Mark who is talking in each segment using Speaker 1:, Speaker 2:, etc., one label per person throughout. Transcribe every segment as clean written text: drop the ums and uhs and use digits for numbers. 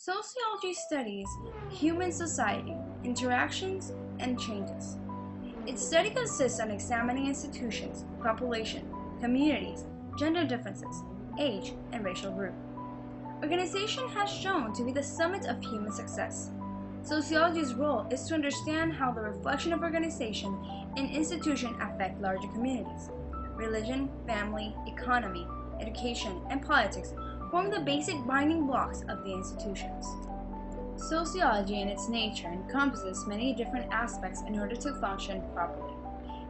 Speaker 1: Sociology studies human society, interactions, and changes. Its study consists on examining institutions, population, communities, gender differences, age, and racial group. Organization has shown to be the summit of human success. Sociology's role is to understand how the reflection of organization and institution affect larger communities. Religion, family, economy, education, and politics form the basic binding blocks of the institutions. Sociology in its nature encompasses many different aspects in order to function properly.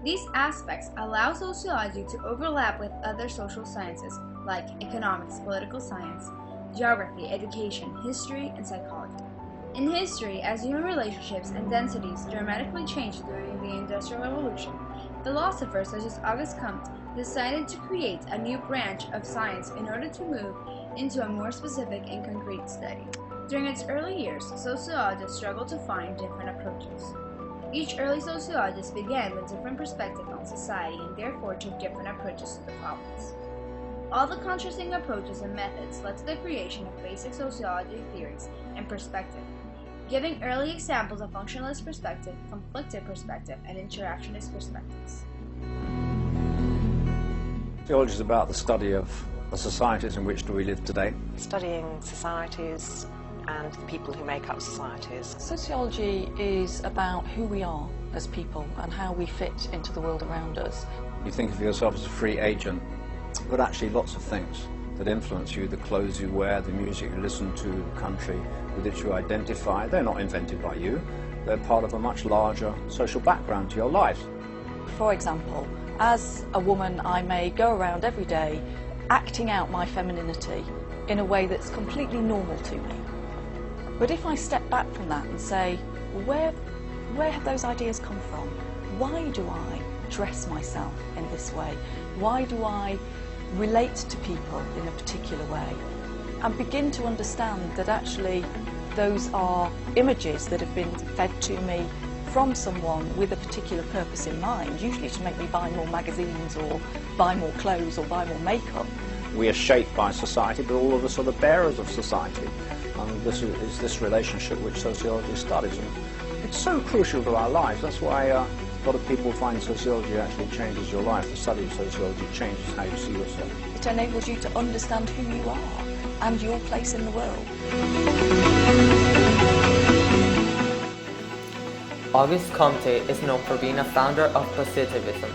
Speaker 1: These aspects allow sociology to overlap with other social sciences like economics, political science, geography, education, history, and psychology. In history, as human relationships and densities dramatically changed during the Industrial Revolution, philosophers such as Auguste Comte decided to create a new branch of science in order to move into a more specific and concrete study. During its early years, sociologists struggled to find different approaches. Each early sociologist began with different perspectives on society and therefore took different approaches to the problems. All the contrasting approaches and methods led to the creation of basic sociology theories and perspective, giving early examples of functionalist perspective, conflicted perspective, and interactionist perspectives.
Speaker 2: Sociology is about the study of the societies in which we live today.
Speaker 3: Studying societies and the people who make up societies.
Speaker 4: Sociology is about who we are as people and how we fit into the world around us.
Speaker 2: You think of yourself as a free agent, but actually lots of things that influence you, the clothes you wear, the music you listen to, the country with which you identify, they're not invented by you. They're part of a much larger social background to your life.
Speaker 4: For example, as a woman, I may go around every day acting out my femininity in a way that's completely normal to me. But if I step back from that and say, well, where have those ideas come from? Why do I dress myself in this way? Why do I relate to people in a particular way? And begin to understand that actually those are images that have been fed to me from someone with a particular purpose in mind, usually to make me buy more magazines or buy more clothes or buy more makeup.
Speaker 2: We are shaped by society, but all of us are the bearers of society. And this is this relationship which sociology studies. And it's so crucial to our lives. That's why a lot of people find sociology actually changes your life. The study of sociology changes how you see yourself.
Speaker 4: It enables you to understand who you are and your place in the world.
Speaker 5: Auguste Comte is known for being a founder of positivism,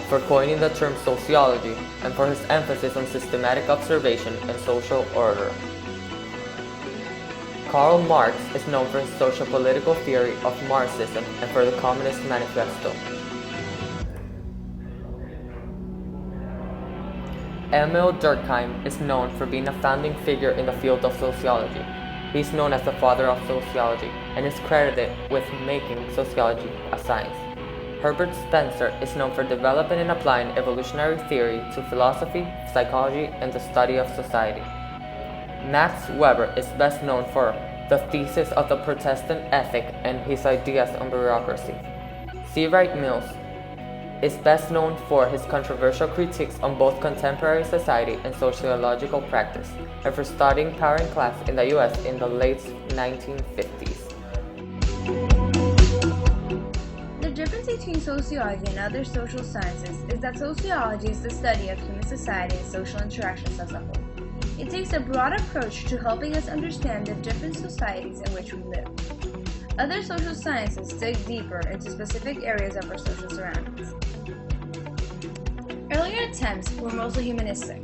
Speaker 5: for coining the term sociology, and for his emphasis on systematic observation and social order. Karl Marx is known for his socio-political theory of Marxism and for the Communist Manifesto. Emil Durkheim is known for being a founding figure in the field of sociology. He is known as the father of sociology and is credited with making sociology a science. Herbert Spencer is known for developing and applying evolutionary theory to philosophy, psychology, and the study of society. Max Weber is best known for the thesis of the Protestant ethic and his ideas on bureaucracy. C. Wright Mills is best known for his controversial critiques on both contemporary society and sociological practice, and for studying power and class in the US in the late 1950s.
Speaker 1: The difference between sociology and other social sciences is that sociology is the study of human society and social interactions as a whole. It takes a broad approach to helping us understand the different societies in which we live. Other social sciences dig deeper into specific areas of our social surroundings. Earlier attempts were mostly humanistic.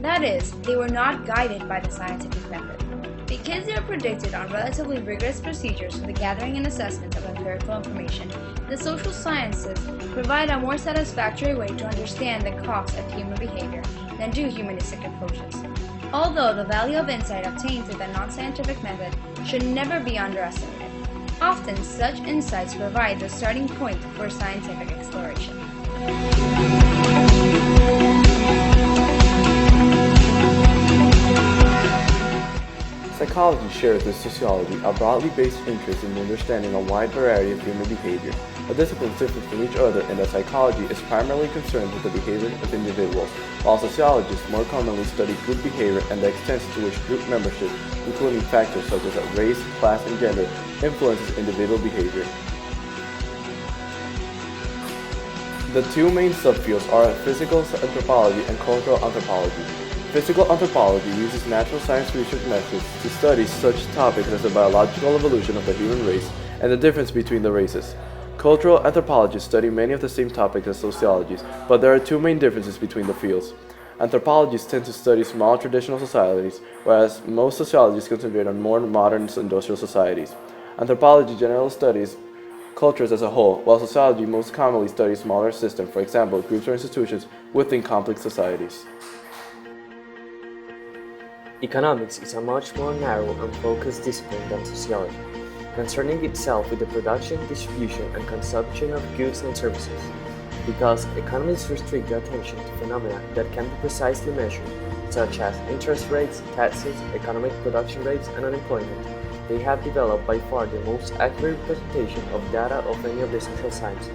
Speaker 1: That is, they were not guided by the scientific method. Because they are predicted on relatively rigorous procedures for the gathering and assessment of empirical information, the social sciences provide a more satisfactory way to understand the cause of human behavior than do humanistic approaches. Although the value of insight obtained through the non-scientific method should never be underestimated. Often, such insights provide the starting point for scientific exploration.
Speaker 6: psychology shares with sociology a broadly based interest in understanding a wide variety of human behavior. The disciplines differ from each other in that psychology is primarily concerned with the behavior of individuals, while sociologists more commonly study group behavior and the extent to which group membership, including factors such as race, class, and gender, influences individual behavior. The two main subfields are physical anthropology and cultural anthropology. Physical anthropology uses natural science research methods to study such topics as the biological evolution of the human race and the difference between the races. Cultural anthropologists study many of the same topics as sociologists, but there are two main differences between the fields. Anthropologists tend to study small traditional societies, whereas most sociologists concentrate on more modern industrial societies. Anthropology generally studies cultures as a whole, while sociology most commonly studies smaller systems, for example, groups or institutions within complex societies.
Speaker 7: Economics is a much more narrow and focused discipline than sociology, concerning itself with the production, distribution, and consumption of goods and services. Because economists restrict their attention to phenomena that can be precisely measured, such as interest rates, taxes, economic production rates, and unemployment, they have developed by far the most accurate representation of data of any of the social sciences.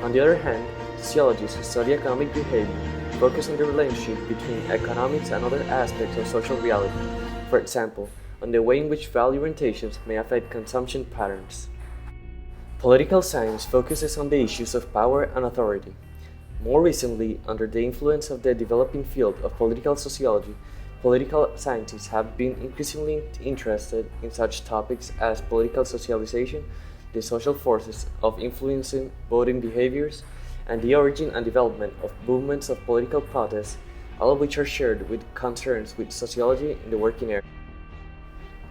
Speaker 7: On the other hand, sociologists who study economic behavior focus on the relationship between economics and other aspects of social reality, for example, on the way in which value orientations may affect consumption patterns. Political science focuses on the issues of power and authority. More recently, under the influence of the developing field of political sociology, political scientists have been increasingly interested in such topics as political socialization, the social forces of influencing voting behaviors, and the origin and development of movements of political protest, all of which are shared with concerns with sociology in the working area.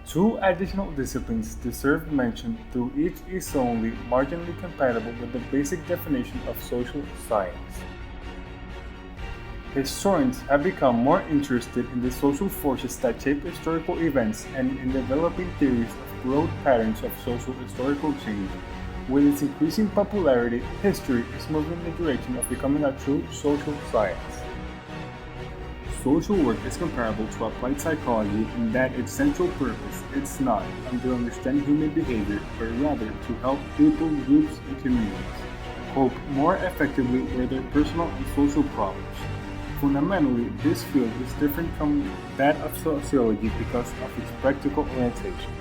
Speaker 8: Two additional disciplines deserve mention, though each is only marginally compatible with the basic definition of social science. Historians have become more interested in the social forces that shape historical events and in developing theories of broad patterns of social historical change. With its increasing popularity, history is moving in the direction of becoming a true social science. Social work is comparable to applied psychology in that its central purpose is not to understand human behavior, but rather to help people, groups, and communities cope more effectively with their personal and social problems. Fundamentally, this field is different from that of sociology because of its practical orientation.